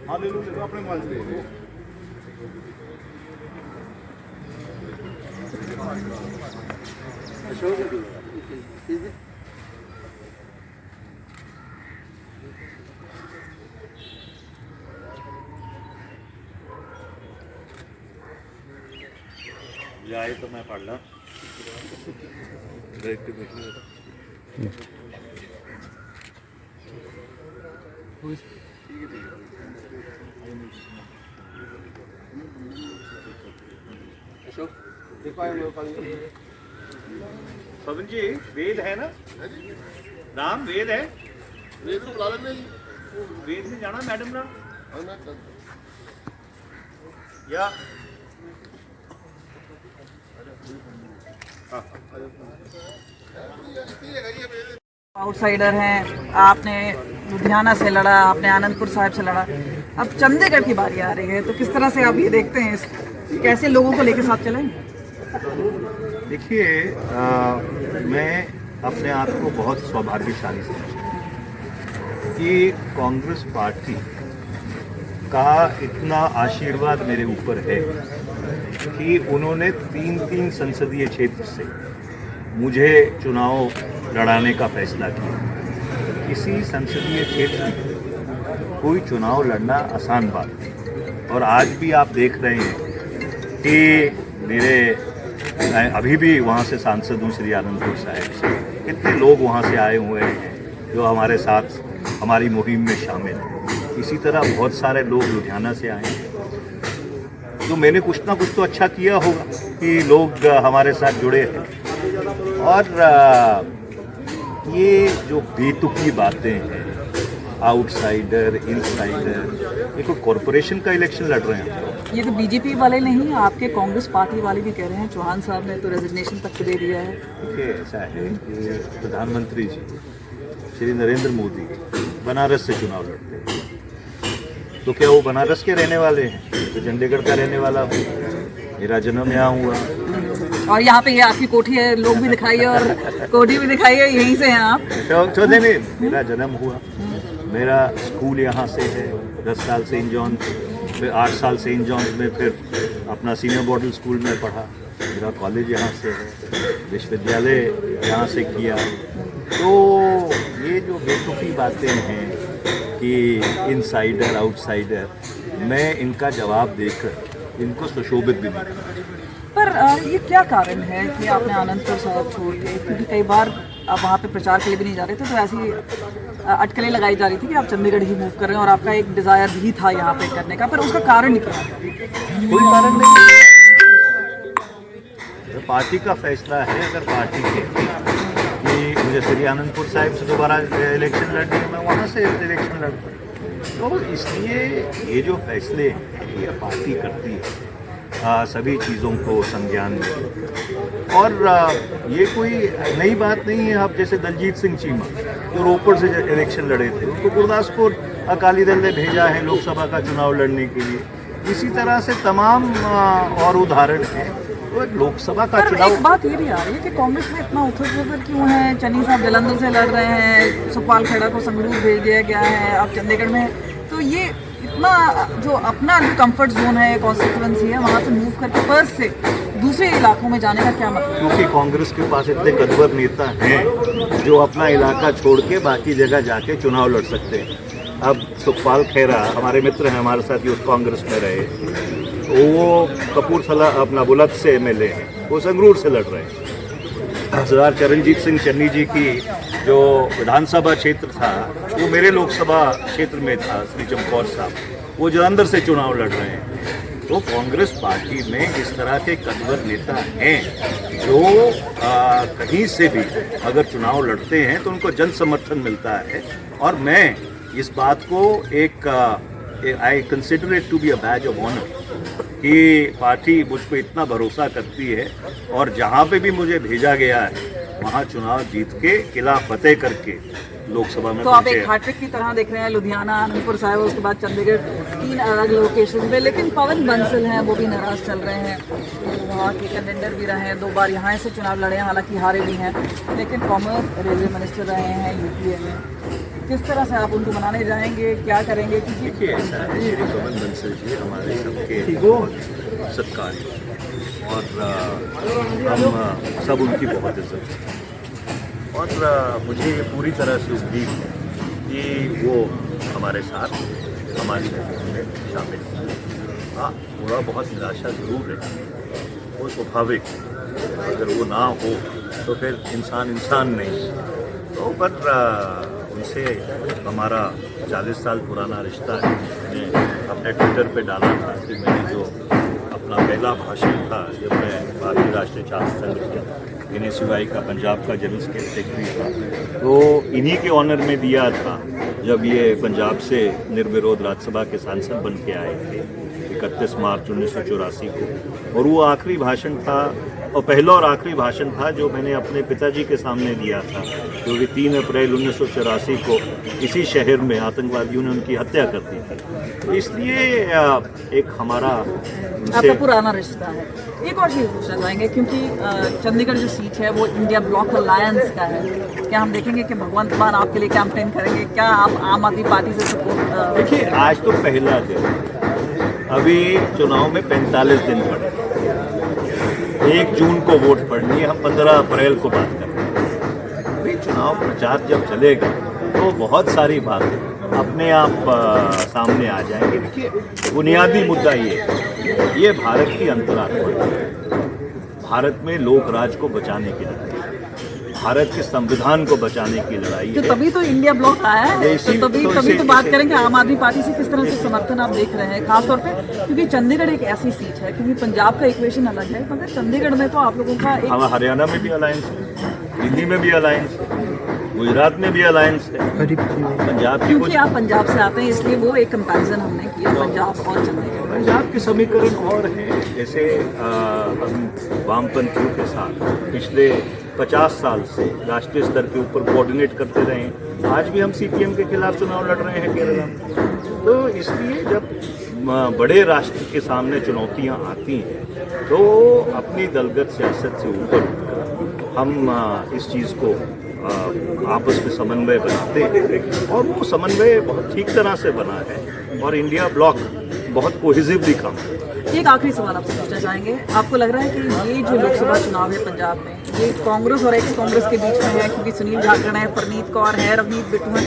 हाँ ले लो अपने मोबाइल से ले लो। जाए तो मैं पढ़ ला देख के देख पवन जी वेद है ना राम वेद है वेद को बुला लेंगे जी। वेद में जाना मैडम ना या आउटसाइडर हैं, आपने लुधियाना से लड़ा, आपने आनंदपुर साहिब से लड़ा, अब चंडीगढ़ की बारी आ रही है, तो किस तरह से आप ये देखते हैं, कैसे लोगों को लेकर साथ चलेंगे? देखिए मैं अपने आप को बहुत सौभाग्यशाली समझता हूँ कि कांग्रेस पार्टी का इतना आशीर्वाद मेरे ऊपर है कि उन्होंने 3 संसदीय क्षेत्र से मुझे चुनाव लड़ाने का फैसला किया। किसी संसदीय क्षेत्र में कोई चुनाव लड़ना आसान बात नहीं, और आज भी आप देख रहे हैं कि मैं अभी भी वहाँ से सांसद हूँ श्री आनंदपुर साहिब से, कितने लोग वहाँ से आए हुए हैं जो हमारे साथ हमारी मुहिम में शामिल हैं। इसी तरह बहुत सारे लोग लुधियाना से आए हैं, तो मैंने कुछ ना कुछ तो अच्छा किया होगा कि लोग हमारे साथ जुड़े हैं। और ये जो बेतुकी बातें हैं, आउटसाइडर इनसाइडर, ये कोई कॉरपोरेशन का इलेक्शन लड़ रहे हैं। ये तो बीजेपी वाले नहीं, आपके कांग्रेस पार्टी वाले भी कह रहे हैं, चौहान साहब ने तो रेजिग्नेशन तक दे दिया है। देखिए ऐसा है कि प्रधानमंत्री जी श्री नरेंद्र मोदी बनारस से चुनाव लड़ते हैं, तो क्या वो बनारस के रहने वाले हैं? तो चंडीगढ़ का रहने वाला हूँ, मेरा जन्म यहाँ हुआ, और यहाँ पे ये आपकी कोठी है, लोग भी दिखाइए और कोठी भी दिखाइए, यहीं से हैं आप? चौदह में मेरा जन्म हुआ, मेरा स्कूल यहाँ से है, 10 साल सेंट जॉन, फिर 8 साल सेंट जॉन्स में, फिर अपना सीनियर मॉडल स्कूल में पढ़ा, मेरा कॉलेज यहाँ से है, विश्वविद्यालय यहाँ से किया। तो ये जो बेतुकी बातें हैं कि इनसाइडर आउटसाइडर, मैं इनका जवाब देकर इनको सुशोभित भी नहीं करता। पर ये क्या कारण है कि आपने आनंदपुर साहब छोड़ के, क्योंकि कई बार आप वहाँ पे प्रचार के लिए भी नहीं जा रहे थे, तो ऐसी अटकलें लगाई जा रही थी कि आप चंडीगढ़ ही मूव कर रहे हैं, और आपका एक डिज़ायर भी था यहाँ पे करने का, पर उसका कारण क्या है? कोई कारण नहीं, तो पार्टी का फैसला है। अगर पार्टी के कि मुझे श्री आनंदपुर साहिब से दोबारा इलेक्शन लड़नी है, मैं वहाँ से इलेक्शन लड़ता हूँ। तो इसलिए ये जो फैसले हैं ये पार्टी करती है, सभी चीज़ों को संज्ञान में। और ये कोई नई बात नहीं है। अब जैसे दलजीत सिंह चीमा जो रोपड़ से इलेक्शन लड़े थे, उनको गुरदासपुर अकाली दल ने भेजा है लोकसभा का चुनाव लड़ने के लिए। इसी तरह से तमाम और उदाहरण हैं। तो एक लोकसभा का चुनाव, एक बात ये भी आ रही है कि कांग्रेस में इतना उथल-पुथल क्यों है? चन्नी साहब जलंधर से लड़ रहे हैं, सुखपाल खेड़ा को संगरूर भेज दिया गया है, अब चंडीगढ़ में, तो ये इतना जो अपना जो कंफर्ट जोन है, कॉन्स्टिट्यूएंसी है, वहाँ से मूव करके फर्स्ट से दूसरे इलाकों में जाने का क्या मतलब? क्योंकि कांग्रेस के पास इतने कद्वर नेता हैं जो अपना इलाका छोड़ के बाकी जगह जाके चुनाव लड़ सकते हैं। अब सुखपाल खेड़ा हमारे मित्र हैं, हमारे साथ यूथ कांग्रेस में रहे, वो कपूरथला अपना बुलंद से एमएलए हैं, वो संगरूर से लड़ रहे हैं। सरदार चरणजीत सिंह चन्नी जी की जो विधानसभा क्षेत्र था वो मेरे लोकसभा क्षेत्र में था, श्री चमकौर साहब, वो जलंधर से चुनाव लड़ रहे हैं। तो कांग्रेस पार्टी में इस तरह के कद्वर नेता हैं जो कहीं से भी अगर चुनाव लड़ते हैं तो उनको जन समर्थन मिलता है। और मैं इस बात को एक I consider it to be a badge of honour कि पार्टी मुझ पर इतना भरोसा करती है, और जहाँ पे भी मुझे भेजा गया है वहाँ चुनाव जीत के किला फतेह करके लोकसभा में तो आप पहुंचे। एक हैट्रिक की तरह देख रहे हैं, लुधियाना, आनंदपुर साहिब, उसके बाद चंडीगढ़, 3 अलग लोकेशन पे। लेकिन पवन बंसल हैं, वो भी नाराज चल रहे हैं, वो वहाँ के कंटेंडर भी रहे हैं, 2 बार यहाँ से चुनाव लड़े हैं, हालांकि हारे भी हैं, लेकिन फॉर्मर रेलवे मिनिस्टर रहे हैं यूपीए में। किस तरह से आप उनको मनाने जाएंगे, क्या करेंगे? क्योंकि देखिए ऐसा है, श्री पवन बंसल जी हमारे सबके सत्कारी और हम सब उनकी बहुत इज्जत करते हैं और मुझे ये पूरी तरह से उम्मीद है कि वो हमारे साथ हमारी रैली में शामिल होंगे। हाँ, थोड़ा बहुत निराशा ज़रूर है, वो स्वाभाविक, अगर वो ना हो तो फिर इंसान नहीं। तो पर उनसे हमारा 40 साल पुराना रिश्ता है। मैंने अपने ट्विटर पे डाला था कि मैंने जो अपना पहला भाषण था जब मैं भारतीय राष्ट्रीय छात्र संघ के NSUI का पंजाब का जनरल सेक्रेटरी था, तो इन्हीं के ऑनर में दिया था जब ये पंजाब से निर्विरोध राज्यसभा के सांसद बन के आए थे 31 मार्च 1984 को। और वो आखिरी भाषण था और पहला और आखिरी भाषण था जो मैंने अपने पिताजी के सामने दिया था, क्योंकि 3 अप्रैल 1984 को इसी शहर में आतंकवादियों ने उनकी हत्या कर दी थी। तो इसलिए एक हमारा आपका पुराना रिश्ता है। एक और चीज़ पूछना चाहेंगे, क्योंकि चंडीगढ़ जो सीट है वो इंडिया ब्लॉक अलायंस का है, क्या हम देखेंगे कि भगवंत मान आपके लिए कैंपेन करेंगे? क्या आप आम आदमी पार्टी से सपोर्ट? देखिए आज तो पहला दिन, अभी चुनाव में 45 दिन पड़े, 1 जून को वोट पड़नी है, हम 15 अप्रैल को बात कर रहे हैं। अभी चुनाव प्रचार जब चलेगा तो बहुत सारी बातें अपने आप सामने आ जाएंगे। देखिए बुनियादी मुद्दा ये भारत की अंतरात्मा है, भारत में लोक राज को बचाने की लड़ाई, भारत के संविधान को बचाने की लड़ाई तो है। तभी तो इंडिया ब्लॉक आया है, तो तभी तो बात करेंगे आम आदमी पार्टी से किस तरह से समर्थन आप देख रहे हैं, खासतौर पे क्योंकि चंडीगढ़ एक ऐसी सीट है, क्योंकि पंजाब का इक्वेशन अलग है, मगर चंडीगढ़ में तो आप लोगों का एक हम हरियाणा में भी अलायंस है, दिल्ली में भी अलायंस है, गुजरात में भी अलायंस है, पंजाब की क्योंकि आप पंजाब से आते हैं इसलिए वो एक कंपैरिजन हमने किया पंजाब और चंडीगढ़। पंजाब के समीकरण और हैं, जैसे हम वामपंथियों के साथ पिछले 50 साल से राष्ट्रीय स्तर के ऊपर कोऑर्डिनेट करते रहे हैं। आज भी हम CPM के खिलाफ चुनाव लड़ रहे हैं केरला में। तो इसलिए जब बड़े राष्ट्र के सामने चुनौतियां आती हैं तो अपनी दलगत सियासत से ऊपर उठकर हम इस चीज़ को आपस में समन्वय बनाते हैं और वो समन्वय बहुत ठीक तरह से बना है और इंडिया ब्लॉक बहुत कोहेसिवली काम है। एक आखिरी सवाल आपसे पूछना चाहेंगे, आपको लग रहा है कि ये जो लोकसभा चुनाव है पंजाब में, ये कांग्रेस और एक्स कांग्रेस के बीच में है, क्योंकि सुनील जाखड़ है, परनीत कौर है, रवनीत बिट्टू है,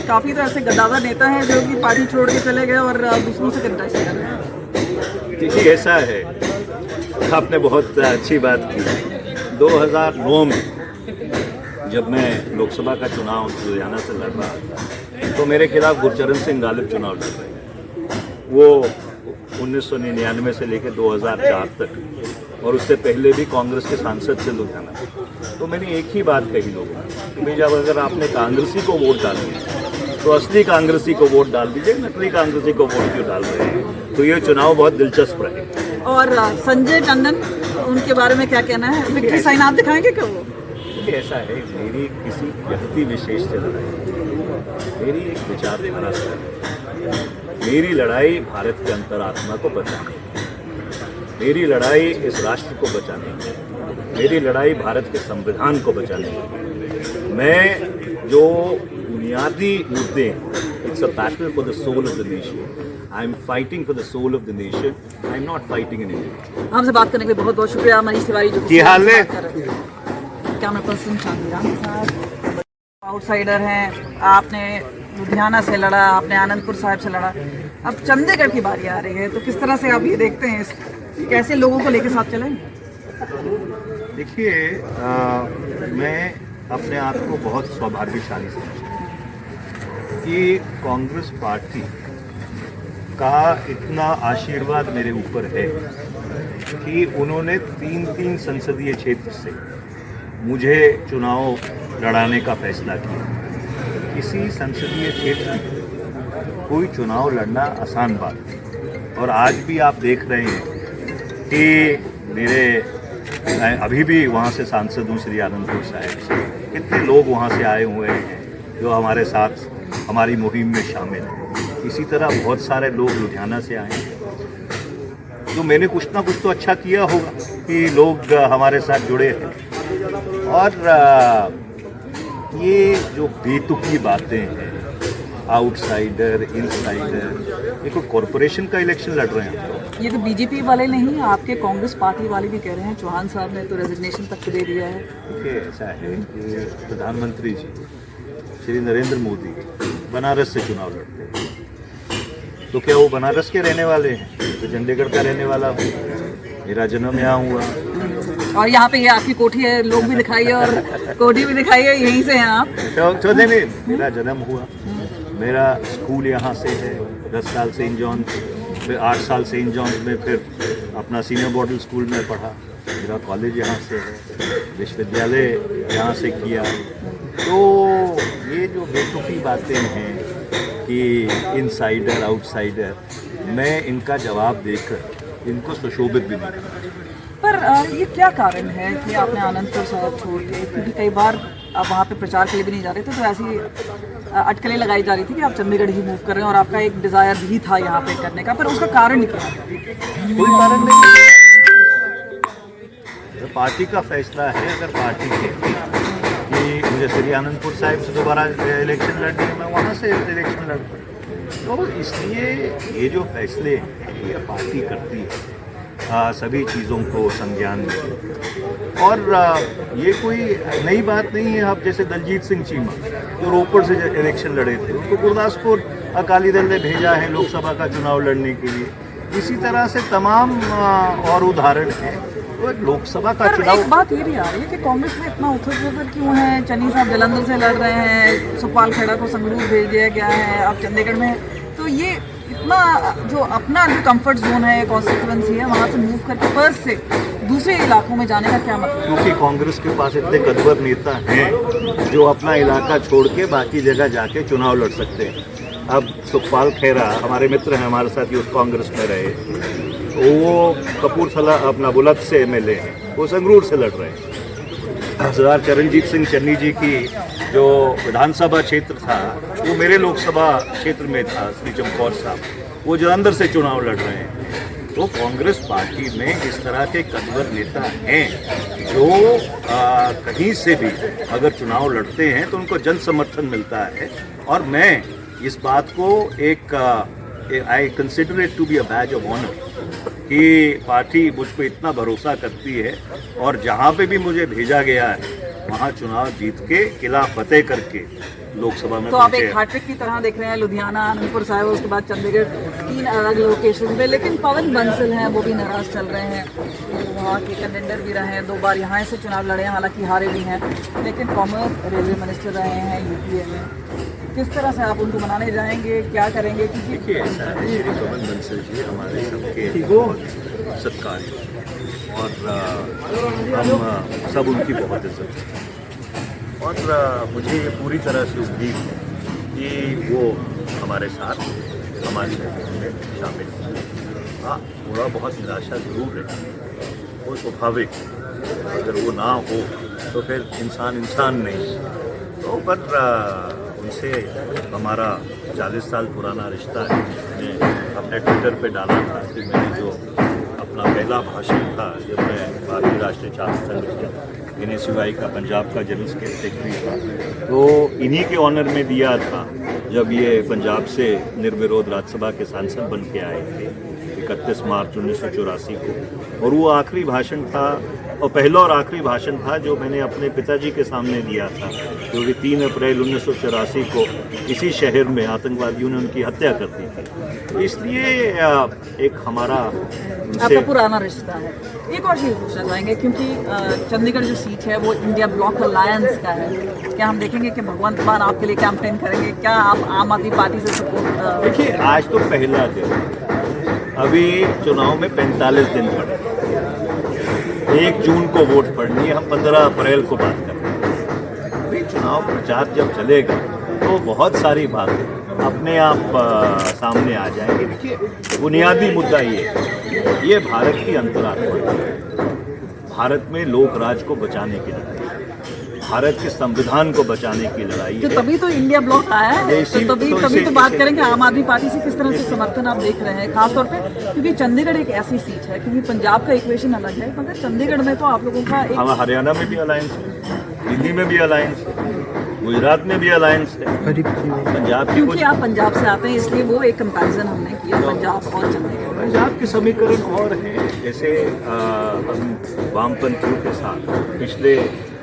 काफ़ी तरह से गद्दावर नेता हैं जो कि पार्टी छोड़ के चले गए और दूसरों से कंटेस्ट कर रहे हैं? देखिए ऐसा है, आपने बहुत अच्छी बात की। 2009 में जब मैं लोकसभा का चुनाव लुधियाना से लड़ रहा तो मेरे खिलाफ गुरचरण सिंह गालिब चुनाव लड़ रहे हैं। वो 1999 से लेकर 2004 तक और उससे पहले भी कांग्रेस के सांसद से लुधियाना। तो मैंने एक ही बात कही लोगों को कि जब अगर आपने कांग्रेसी को वोट डालनी है तो असली कांग्रेसी को वोट डाल दीजिए, नकली कांग्रेसी को वोट क्यों डाल रहे हैं। तो ये चुनाव बहुत दिलचस्प रहे। और संजय टंडन, उनके बारे में क्या कहना है? विक्ट्री साइन आप दिखाएंगे क्या? वो ऐसा है, मेरी किसी व्यक्ति विशेष से लड़ाई, मेरी एक विचारधारा से लड़ाई, मेरी लड़ाई भारत के अंतरात्मा को बचाने, मेरी लड़ाई इस राष्ट्र को बचाने, मेरी लड़ाई भारत के संविधान को बचाने। मैं जो बुनियादी मुद्दे, it's a battle for the soul of the nation, I am fighting for the soul of the nation, I am not fighting in India. हमसे बात करने के लिए बहुत बहुत शुक्रिया मनीष तिवारी जो की हाल है। कैमरा पर्सन चांदीराम साहब आउटसाइडर हैं, आपने लुधियाना से लड़ा, आपने आनंदपुर साहिब से लड़ा, अब चंडीगढ़ की बारी आ रही है, तो किस तरह से आप ये देखते हैं, कैसे लोगों को लेकर साथ चलें? देखिए मैं अपने आप को बहुत सौभाग्यशाली समझता हूँ कि कांग्रेस पार्टी का इतना आशीर्वाद मेरे ऊपर है कि उन्होंने 3 संसदीय क्षेत्र से मुझे चुनाव लड़ाने का फैसला किया। किसी संसदीय क्षेत्र में कोई चुनाव लड़ना आसान बात है और आज भी आप देख रहे हैं कि मेरे मैं अभी भी वहाँ से सांसद हूँ श्री आनंदपुर साहिब से। कितने लोग वहाँ से आए हुए हैं जो हमारे साथ हमारी मुहिम में शामिल हैं। इसी तरह बहुत सारे लोग लुधियाना से आए हैं। तो मैंने कुछ ना कुछ तो अच्छा किया होगा कि लोग हमारे साथ जुड़े हैं। और ये जो बेतुकी बातें हैं, आउटसाइडर, इनसाइडर, ये कोई कॉरपोरेशन का इलेक्शन लड़ रहे हैं हम लोग। ये तो बीजेपी वाले नहीं, आपके कांग्रेस पार्टी वाले भी कह रहे हैं। चौहान साहब ने तो रेजिग्नेशन तक दे दिया है। देखिए, ऐसा है कि प्रधानमंत्री जी श्री नरेंद्र मोदी बनारस से चुनाव लड़ते हैं, तो क्या वो बनारस के रहने वाले हैं? तो चंडीगढ़ का रहने वाला हूँ, मेरा जन्म यहाँ हुआ। और यहाँ पे ये आपकी कोठी है, लोग भी दिखाइए और कोठी भी दिखाइए, यहीं से हैं आप? तो नहीं, मेरा जन्म हुआ, मेरा स्कूल यहाँ से है, 10 साल सेंट जॉन्स, फिर 8 साल सेंट जॉन्स में, फिर अपना सीनियर मॉडल स्कूल में पढ़ा। मेरा कॉलेज यहाँ से है, विश्वविद्यालय यहाँ से किया। तो ये जो बेतुकी बातें हैं कि इनसाइडर आउटसाइडर, मैं इनका जवाब देकर इनको सुशोभित भी नहीं करता। पर ये क्या कारण है कि आपने आनंदपुर साहब छोड़ के, क्योंकि कई बार आप वहाँ पे प्रचार के लिए भी नहीं जा रहे थे, तो ऐसी अटकलें लगाई जा रही थी कि आप चंडीगढ़ ही मूव कर रहे हैं और आपका एक डिज़ायर भी था यहाँ पे करने का, पर उसका कारण क्या है? कोई कारण नहीं, तो पार्टी का फैसला है। अगर पार्टी के कि मुझे श्री आनंदपुर साहिब से दोबारा इलेक्शन लड़नी है, मैं वहाँ से इलेक्शन लड़ूँ। तो इसलिए ये जो फैसले हैं ये पार्टी करती है, सभी चीज़ों को संज्ञान में। और ये कोई नई बात नहीं है। अब जैसे दलजीत सिंह चीमा जो रोपड़ से इलेक्शन लड़े थे, उनको गुरदासपुर अकाली दल ने भेजा है लोकसभा का चुनाव लड़ने के लिए। इसी तरह से तमाम और उदाहरण हैं। तो एक लोकसभा का चुनाव, एक बात ये भी आ रही है कि कांग्रेस में इतना उथल-पुथल क्यों है? चन्नी साहब जालंधर से लड़ रहे हैं, सुखपाल खेड़ा को संगरूर भेज दिया गया है, अब चंडीगढ़ में। तो ये इतना जो अपना जो कंफर्ट जोन है, कॉन्स्टिट्यूएंसी है, वहाँ से मूव करके फर्स्ट से दूसरे इलाकों में जाने का क्या मतलब? क्योंकि कांग्रेस के पास इतने कद्वर नेता हैं जो अपना इलाका छोड़ के बाकी जगह जाके चुनाव लड़ सकते हैं। अब सुखपाल खेड़ा हमारे मित्र हैं, हमारे साथ यूथ कांग्रेस में रहे, वो कपूरथला अपना बुलंद से एमएलए हैं, वो संगरूर से लड़ रहे हैं। सरदार चरणजीत सिंह चन्नी जी की जो विधानसभा क्षेत्र था वो मेरे लोकसभा क्षेत्र में था, श्री चमकौर साहब, वो जालंधर से चुनाव लड़ रहे हैं। तो कांग्रेस पार्टी में इस तरह के कद्वर नेता हैं जो कहीं से भी अगर चुनाव लड़ते हैं तो उनको जन समर्थन मिलता है। और मैं इस बात को I consider it to be a badge of honour कि पार्टी मुझ पर इतना भरोसा करती है और जहाँ पे भी मुझे भेजा गया है वहाँ चुनाव जीत के किला फतेह करके लोकसभा में। तो आप एक हैट्रिक की तरह देख रहे हैं, लुधियाना, आनंदपुर साहिब, उसके बाद चंडीगढ़, 3 अलग लोकेशन पे। लेकिन पवन बंसल हैं, वो भी नाराज चल रहे हैं, वहाँ के कंटेंडर भी रहे हैं, 2 बार यहाँ से चुनाव लड़े हैं, हालांकि हारे भी हैं, लेकिन कॉमर्स रेलवे मिनिस्टर रहे हैं यूपीए में। किस तरह से आप उनको मनाने जाएंगे, क्या करेंगे? देखिए, ऐसा है श्री पवन बंसल जी हमारे सबके सत्कार और हम सब उनकी बहुत इज्जत करते हैं। और मुझे ये पूरी तरह से उम्मीद है कि वो हमारे साथ हमारी मुहिम में शामिल हों। हाँ, थोड़ा बहुत निराशा ज़रूर है, वो स्वाभाविक, अगर वो ना हो तो फिर इंसान नहीं। तो पर उनसे हमारा 40 साल पुराना रिश्ता है। मैंने अपने ट्विटर पे डाला था कि मैंने जो अपना पहला भाषण था जब मैं भारतीय राष्ट्रीय छात्र संघ के NSUI का पंजाब का जनरल सेक्रेटरी था, तो इन्हीं के ऑनर में दिया था जब ये पंजाब से निर्विरोध राज्यसभा के सांसद बन के आए थे 31 मार्च 1984 को। और वो आखिरी भाषण था और पहला और आखिरी भाषण था जो मैंने अपने पिताजी के सामने दिया था, क्योंकि 3 अप्रैल 1984 को इसी शहर में आतंकवादियों ने उनकी हत्या कर दी थी। तो इसलिए एक हमारा आपका पुराना रिश्ता है। एक और चीज़ पूछना चाहेंगे, क्योंकि चंडीगढ़ जो सीट है वो इंडिया ब्लॉक अलायंस का है, क्या हम देखेंगे कि भगवंत मान आपके लिए कैंपेन करेंगे? क्या आप आम आदमी पार्टी से सपोर्ट? देखिए, आज तो पहला दिन, अभी चुनाव में 45 दिन पड़े, 1 जून को वोट पड़नी है, हम 15 अप्रैल को बात कर रहे हैं। अभी चुनाव प्रचार जब चलेगा तो बहुत सारी बातें अपने आप सामने आ जाएंगी। देखिए, बुनियादी मुद्दा ये भारत की अंतरात्मा है भारत में लोक राज को बचाने की लड़ाई, भारत के संविधान को बचाने की लड़ाई तो है। तभी तो इंडिया ब्लॉक आया है, इसी- तो तभी तो इसे- बात इसे- करेंगे आम आदमी पार्टी से किस तरह से समर्थन आप देख रहे हैं, खासतौर पे क्योंकि चंडीगढ़ एक ऐसी सीट है, क्योंकि पंजाब का इक्वेशन अलग है, मगर चंडीगढ़ में तो आप लोगों का एक हम हरियाणा में भी अलायंस है, दिल्ली में भी अलायंस है, गुजरात में भी अलायंस है, पंजाब की क्योंकि कुछ आप पंजाब से आते हैं इसलिए वो एक कंपैरिजन हमने किया पंजाब और चंडीगढ़। पंजाब के समीकरण और हैं। जैसे हम वामपंथियों के साथ पिछले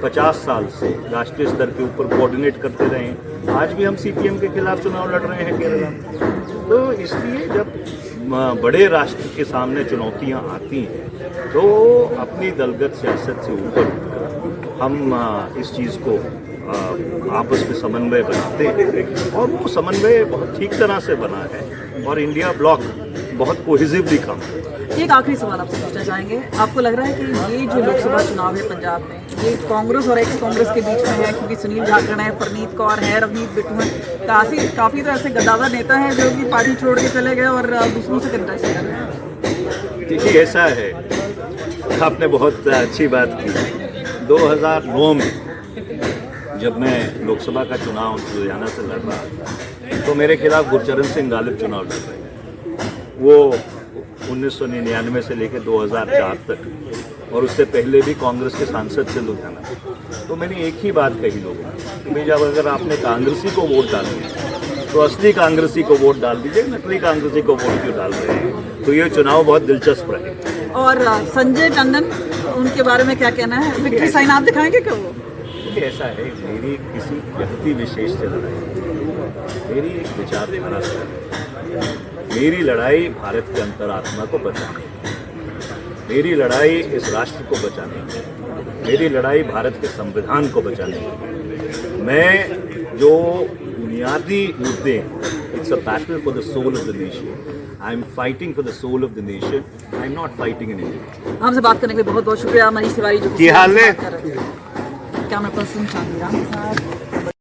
50 साल से राष्ट्रीय स्तर के ऊपर कोऑर्डिनेट करते रहे हैं। आज भी हम सीपीएम के खिलाफ चुनाव लड़ रहे हैं केरला में। तो इसलिए जब बड़े राष्ट्र के सामने चुनौतियां आती हैं तो अपनी दलगत सियासत से ऊपर उठकर हम इस चीज़ को आपस में समन्वय बनाते हैं और वो समन्वय बहुत ठीक तरह से बना है और इंडिया ब्लॉक बहुत कोहेसिवली काम करता है। एक आखिरी सवाल आपसे पूछना चाहेंगे, आपको लग रहा है कि ये जो लोकसभा चुनाव है पंजाब में, ये कांग्रेस और एक्स कांग्रेस के बीच में है, क्योंकि सुनील जाखड़ है, परनीत कौर है, रवनीत बिट्टू है, काफ़ी तो ऐसे गद्दावर नेता हैं जो कि पार्टी छोड़ के चले गए और दूसरों से कंटेस्ट कर रहे हैं। देखिए ऐसा है, आपने बहुत अच्छी बात की। 2009 में जब मैं लोकसभा का चुनाव लुधियाना से लड़ रहा था तो मेरे खिलाफ गुरचरण सिंह गालिब चुनाव लड़ रहे हैं। वो 1999 से लेकर 2004 तक और उससे पहले भी कांग्रेस के सांसद से लुधियाना। तो मैंने एक ही बात कही लोगों को कि भाई जब अगर आपने कांग्रेसी को वोट डालनी है तो असली कांग्रेसी को वोट डाल दीजिए, नकली कांग्रेसी को वोट क्यों डाल रहे हैं। तो ये चुनाव बहुत दिलचस्प रहे। और संजय टंडन, उनके बारे में क्या कहना है? विक्ट्री साइन आप दिखाएंगे क्या वो? ऐसा है, मेरी किसी व्यक्ति विशेष से लड़ाई, मेरी एक विचारधारा से लड़ाई। मेरी लड़ाई भारत के अंतरात्मा को बचाने की, मेरी लड़ाई इस राष्ट्र को बचाने की, मेरी लड़ाई भारत के संविधान को बचाने की। मैं जो बुनियादी मुद्दे, it's a battle for the soul of the nation. I am fighting for the soul of the nation, I am not fighting in India. हमसे बात करने के लिए बहुत बहुत शुक्रिया मनीष तिवारी जो की हाल है? कैमरा पर्सन चांदीराम के साथ।